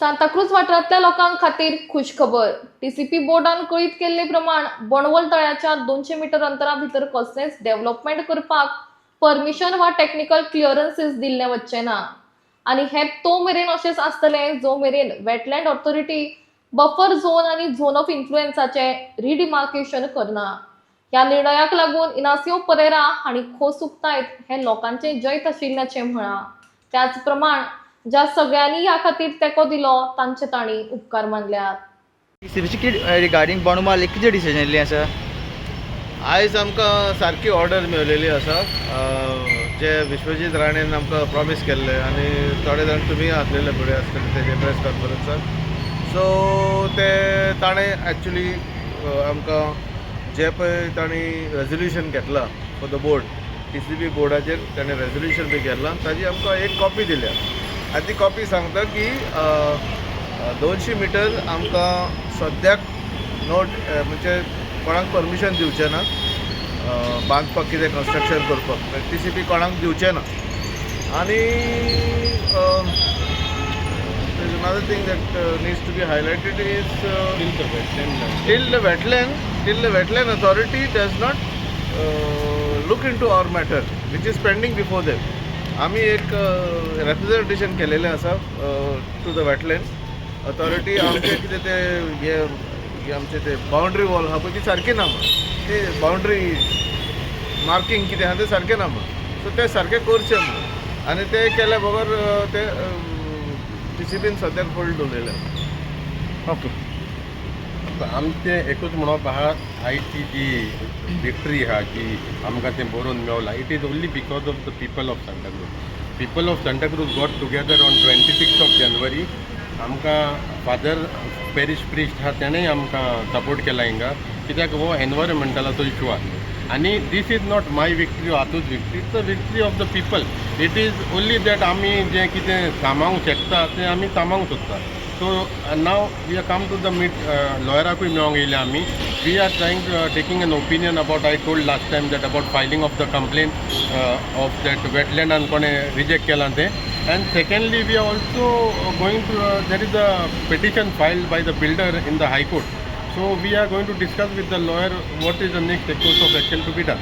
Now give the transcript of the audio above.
सांताक्रूज वाठारांतल्या लोकांक खातीर खुशखबर. टीसीपी बोर्डान कळीत केल्ले प्रमाण बोंडवल तळ्याच्या 200 मीटर अंतरा भितर कसलेंच डेव्हलपमेंट करपाक परमिशन वा टेक्निकल क्लिअरन्सीस दिल्ले वचचे ना. आनी हे तो मेरेन अशेंच आसतलें जो मेरेन वेटलँड ऑथॉरिटी बफर झोन आनी झोन ऑफ इन्फ्लुएन्साचे रिडिमार्केशन करना. ह्या निर्णयाक लागून इनासियो परेरा हांणी खोस उक्तायत हे लोकांचे जैत आशिल्ल्याचें म्हळां. त्याच प्रमाण ज्या सगळ्यांनी ह्या खातीर तेंको दिलो तांचे तांणी उपकार मानल्यात. रिगार्डींग बोंडमाल कितें डिसिजन येयल्लें आसा? आयज आमकां सारकी ऑर्डर मेळलेली आसा. जे विश्वजीत राणेन आमकां प्रॉमीस केल्ले आनी थोडे जाण तुमी आसलेले फुडें आसतले तेजे प्रेस कॉन्फरन्साक. सो ते ताणें एक्चुली आमकां जे पळय तांणी रेजोल्युशन घेतलां फॉर द बोर्ड, टीसीपी बोर्डाचेर ताणें रेजोल्युशन बी केलां, ताजी आमकां एक कॉपी दिल्या. आनी ती कॉपी सांगता की 200 मिटर आमकां सद्याक नोट म्हणजे कोणाक परमिशन दिवचें ना बांदपाक, कितें कन्स्ट्रक्शन करपाक टीसीपी कोणाक दिवचें ना. आनी another thing that needs to be highlighted is till the wetland authority does not look into our matter which is pending before them. आम्ही एक representation केलेलें आसा टू द वेटलँड ऑथॉरिटी. आमचे कितें ते हे आमचे ते बाउंड्री वॉल आहा पळय ती सारकी ना म्हणून, ती बाउंड्री मार्कींग कितें आहा तें सारकें ना म्हणून. सो ते सारकें करचें म्हणून आनी ते केल्या बगर ते टीसीपीन सद्याक होल्ड दवरलेले. ओके. आमचे एकूच म्हणप आहा, आयची जी विक्ट्री आहा जी आमकां तें बरोवन मेवलां, it is only because of the people of Santacruz. People of Santacruz got together on 26 ऑफ जानेवारी. आमकां फादर पॅरीश प्रिस्ट आहा तेणेंय आमकां सपोर्ट केला हिंगा, कित्याक हो एनवायरमेंटलाचो इशू आहा. आनी this is not my victory or आतूच victory, it's the victory of the people. It is only that आमी जें कितें सामावंक शकता तें आमी सामावंक सोदता. So now we are come to the meet लॉयराकूय मेळोंक येयले आमी. We are trying taking an opinion about, I told last time that about filing of the complain of that वेटलँडान कोणें रिजेक्ट केलां तें. And secondly, we are also going to, there is a petition filed by the builder in the High Court. So we are going to discuss with the lawyer what is the next course of action to be done.